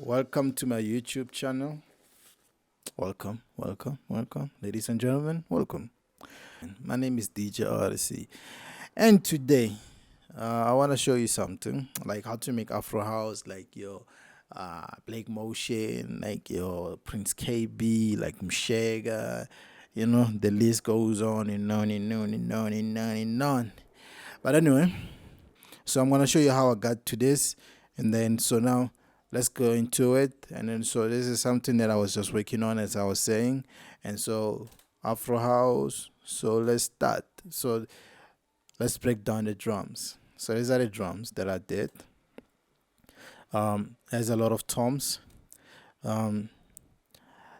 Welcome to my YouTube channel. Welcome, ladies and gentlemen. Welcome. My name is DJ Odyccy, and today I want to show you something like how to make Afrohouse, like your Blake Motion, like your Prince Kaybee, like Mshega. The list goes on and on and on and on and on and on. But anyway, so I'm gonna show you how I got to this, and then so now let's go into it. And then so this is something that I was just working on, as I was saying, and so Afro House. So let's start. So let's break down the drums. So these are the drums that I did. There's a lot of toms. Um,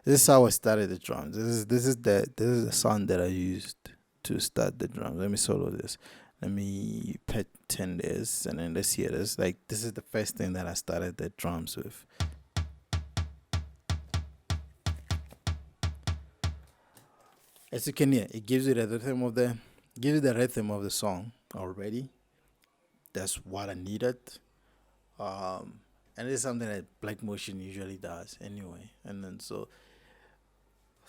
this is how I started the drums. This is the sound that I used to start the drums. Let me solo this. Let me pattern this, and then let's hear this. Like, this is the first thing that I started the drums with. As you can hear, it gives you the rhythm of the song already. That's what I needed. And it's something that Black Motion usually does anyway. And then so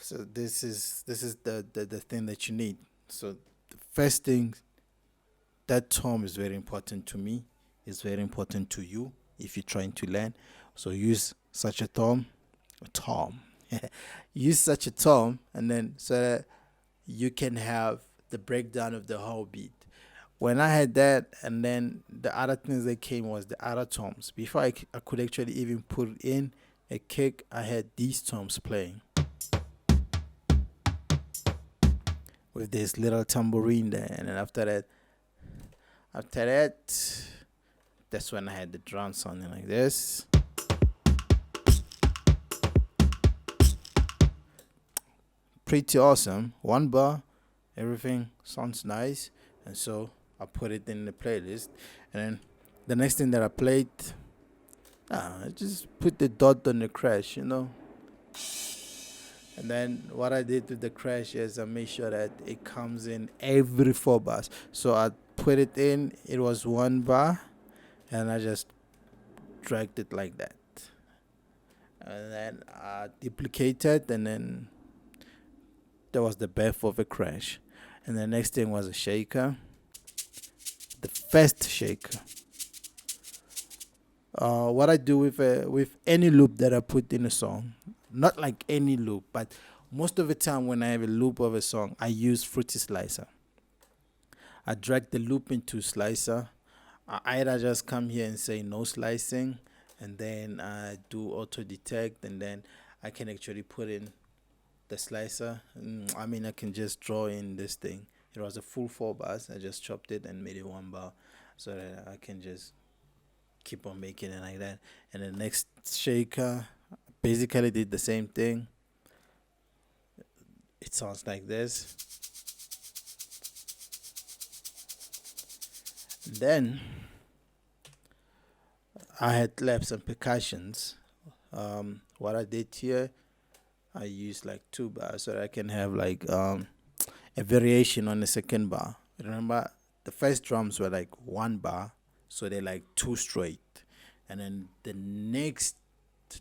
this is the thing that you need. So the first thing, that tom is very important to me. It's very important to you if you're trying to learn. So use such a tom. Use such a tom, and then so that you can have the breakdown of the whole beat. When I had that, and then the other things that came was the other toms. Before I could actually even put in a kick, I had these toms playing with this little tambourine there, and then after that, that's when I had the drum sounding like this. Pretty awesome. One bar, everything sounds nice, and so I put it in the playlist. And then the next thing that I played, I just put the dot on the crash, And then what I did with the crash is I made sure that it comes in every 4 bars. So I put it in, it was 1 bar, and I just dragged it like that. And then I duplicated, and then there was the birth of a crash. And the next thing was a shaker. The first shaker. What I do with any loop that I put in a song, not like any loop, but most of the time when I have a loop of a song, I use Fruity Slicer. I drag the loop into Slicer. I either just come here and say no slicing, and then I do auto detect, and then I can actually put in the slicer. I can just draw in this thing. It was a full 4 bars. I just chopped it and made it 1 bar, so that I can just keep on making it like that. And the next shaker basically did the same thing. It sounds like this. Then I had claps and percussions. What I did here, I used like 2 bars so that I can have like a variation on the second bar. Remember, the first drums were like 1 bar, so they're like 2 straight. And then the next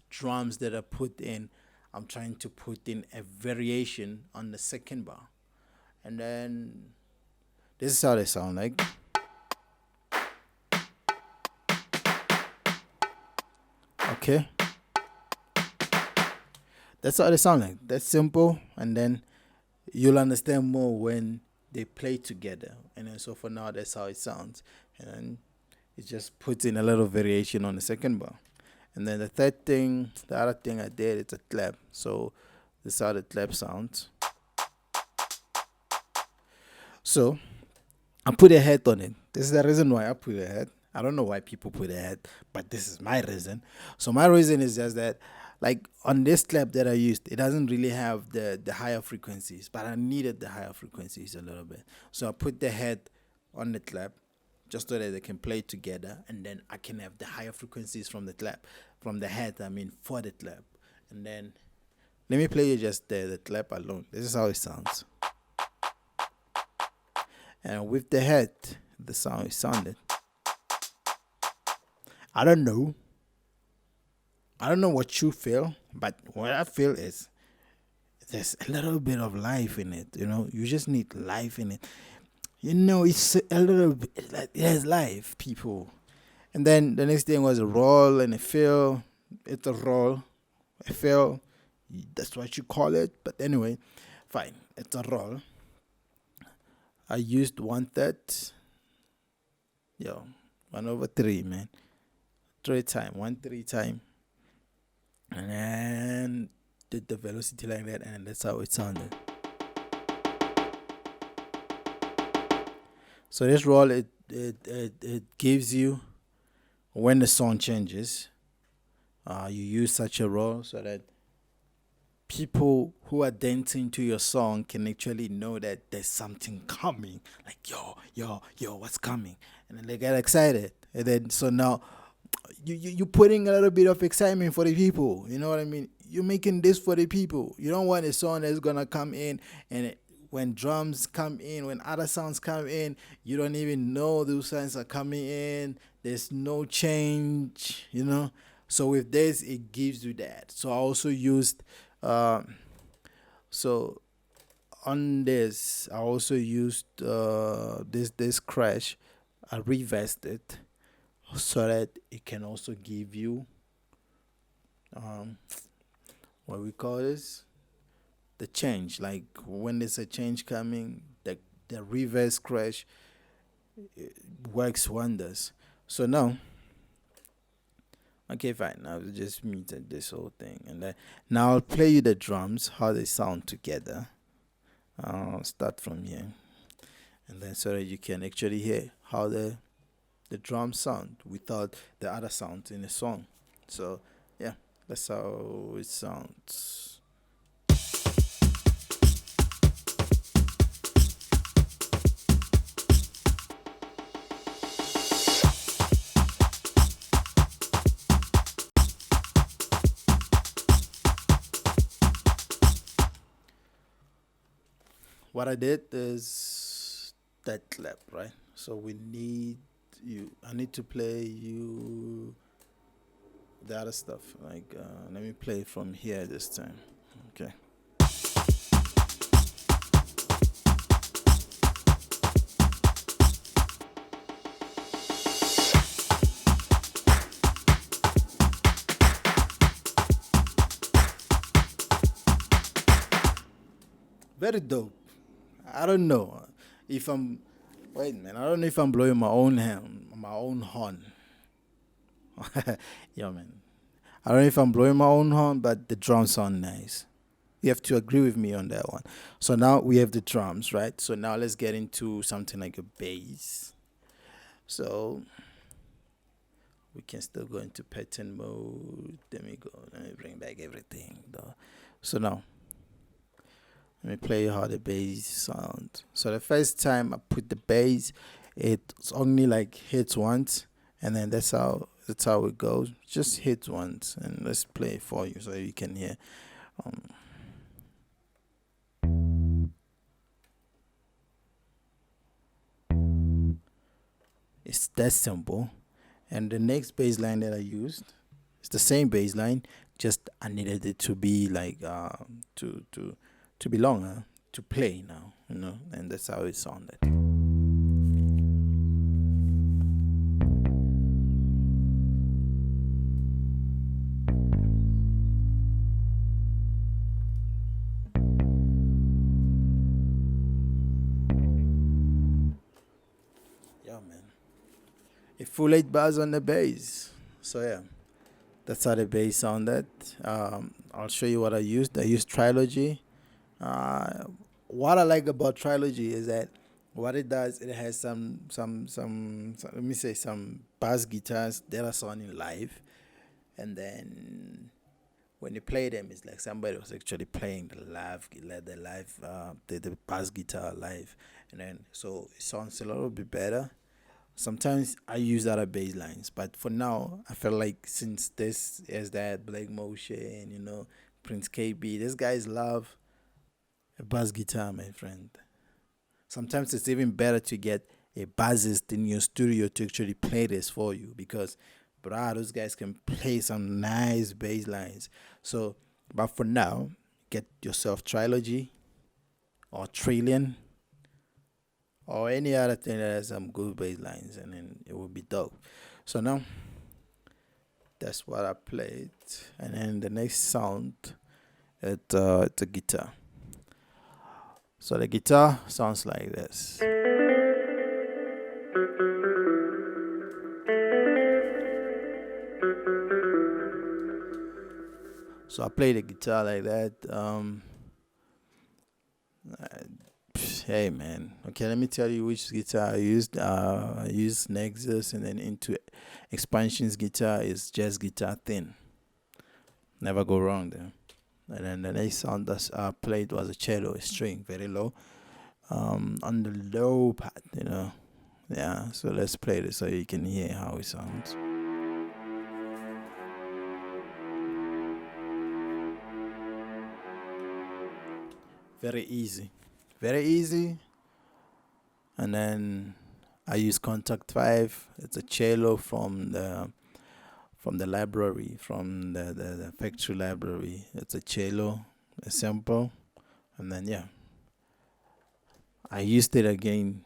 drums that I put in, I'm trying to put in a variation on the second bar. And then this is how they sound like. Okay. That's how they sound like. That's simple, and then you'll understand more when they play together. And then so for now, that's how it sounds. And then it just puts in a little variation on the second bar. And then the other thing I did, it's a clap. So this is how the clap sounds. So I put a head on it. This is the reason why I put a head. I don't know why people put a head, but this is my reason. So my reason is just that, like on this clap that I used, it doesn't really have the higher frequencies, but I needed the higher frequencies a little bit. So I put the head on the clap just so that they can play together, and then I can have the higher frequencies from the clap, from the head, for the clap. And then let me play you just the clap alone. This is how it sounds. And with the head, the sound it sounded. I don't know I don't know what you feel, but what I feel is there's a little bit of life in it. You just need life in it. It's a little bit like there's life, people. And then the next thing was a roll and a fill. It's a roll, a fill. That's what you call it. But anyway, fine. It's a roll. I used 1/3. Yo, 1/3, man. 3 time, 1/3 time. And then did the velocity like that, and that's how it sounded. So this roll, it gives you, when the song changes, you use such a roll so that people who are dancing to your song can actually know that there's something coming. Like, yo, what's coming? And then they get excited. And then, so now, you're putting a little bit of excitement for the people. You know what I mean? You're making this for the people. You don't want a song that's going to come in, and when drums come in, when other sounds come in, you don't even know those sounds are coming in. There's no change, So with this, it gives you that. So I also used, so on this, I also used this crash. I reversed it so that it can also give you what we call this, the change. Like when there's a change coming, the reverse crash works wonders. So now, okay, fine. Now we just muted this whole thing, and then now I'll play you the drums, how they sound together. I'll start from here, and then so that you can actually hear how the drums sound without the other sounds in the song. So yeah, that's how it sounds. What I did is that clap, right? So we need I need to play you the other stuff. Like, let me play from here this time. Okay. Very dope. I don't know if I'm. Wait, man. I don't know if I'm blowing my own hand, my own horn. Yeah, man. I don't know if I'm blowing my own horn, but the drums sound nice. You have to agree with me on that one. So now we have the drums, right? So now let's get into something like a bass. So we can still go into pattern mode. Let me go. Let me bring back everything, though. So now, let me play you how the bass sounds. So the first time I put the bass, it's only like hits once, and then that's how it goes. Just hits once, and let's play it for you so you can hear. It's that simple. And the next bass line that I used, it's the same bass line, just I needed it to be like to be longer to play now, and that's how it sounded. Yeah, man. A full 8 bars on the bass. So yeah, that's how the bass sounded. I'll show you what I used. I used Trilogy. What I like about Trilogy is that what it does, it has some let me say some bass guitars that are sounding live, and then when you play them, it's like somebody was actually playing the bass guitar live, and then so it sounds a little bit better. Sometimes I use other bass lines, but for now, I feel like since this is that Black Motion, Prince Kaybee, these guys love a bass guitar, my friend. Sometimes it's even better to get a bassist in your studio to actually play this for you, because bruh, those guys can play some nice bass lines. So, but for now, get yourself Trilogy or Trillion or any other thing that has some good bass lines, and then it will be dope. So now, that's what I played, and then the next sound, it's a guitar. So the guitar sounds like this. So I play the guitar like that. Hey man, okay, let me tell you which guitar I used. I used Nexus, and then into expansions guitar is jazz guitar thin. Never go wrong there. And then the next sound that I played was a cello, a string, very low. On the low part, Yeah, so let's play this so you can hear how it sounds. Very easy. Very easy. And then I use Kontakt 5. It's a cello from the library, from the factory library. It's a cello, a sample. And then yeah, I used it again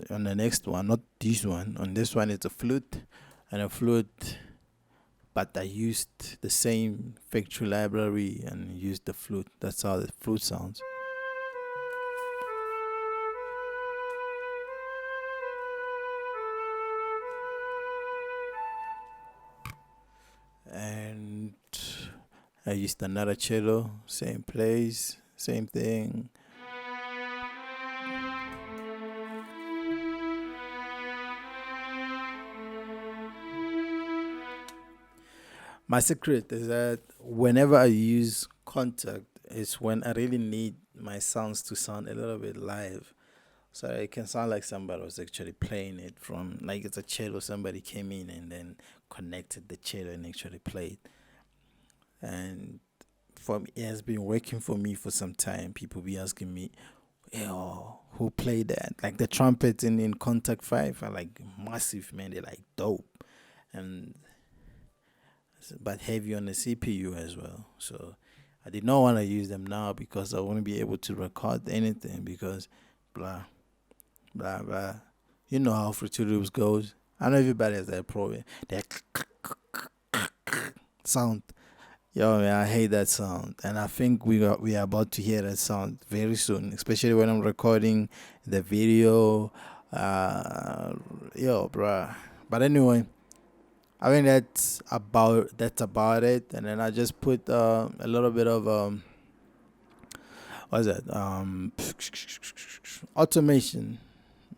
on the next one, not this one. On this one it's a flute and a flute, but I used the same factory library and used the flute. That's how the flute sounds. And I used another cello, same place, same thing. My secret is that whenever I use Kontakt, it's when I really need my sounds to sound a little bit live. So it can sound like somebody was actually playing it from, like it's a cello, somebody came in and then connected the cello and actually played. And for me, it has been working for me for some time. People be asking me, yo, who played that? Like the trumpets in Kontakt 5 are like massive, man. They're like dope. And but heavy on the CPU as well. So I did not want to use them now because I won't be able to record anything because blah, blah, blah. You know how Fruity Loops goes. I know everybody has that problem. That sound. Yo, man, I hate that sound. And I think we are about to hear that sound very soon, especially when I'm recording the video. Yo, bruh. But anyway, I think that's about it. And then I just put a little bit of what's that? Automation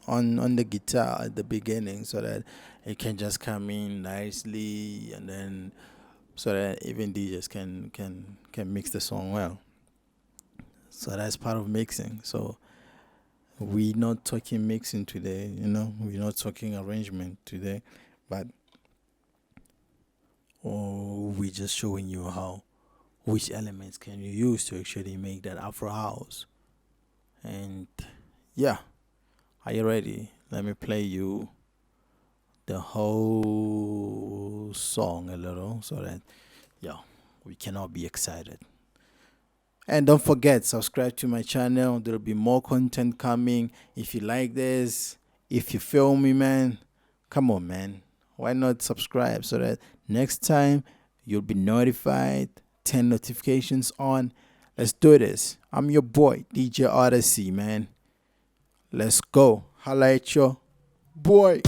on the guitar at the beginning so that it can just come in nicely, and then so that even DJs can mix the song well. So that's part of mixing. So we're not talking mixing today, we're not talking arrangement today, but we're just showing you which elements can you use to actually make that Afrohouse. And yeah, are you ready? Let me play you the whole song a little so that we can all be excited. And don't forget, subscribe to my channel. There'll be more content coming. If you like this, if you feel me, man, come on, man. Why not subscribe so that next time you'll be notified, 10 notifications on. Let's do this. I'm your boy, DJ Odyccy, man. Let's go. Holla at your boy.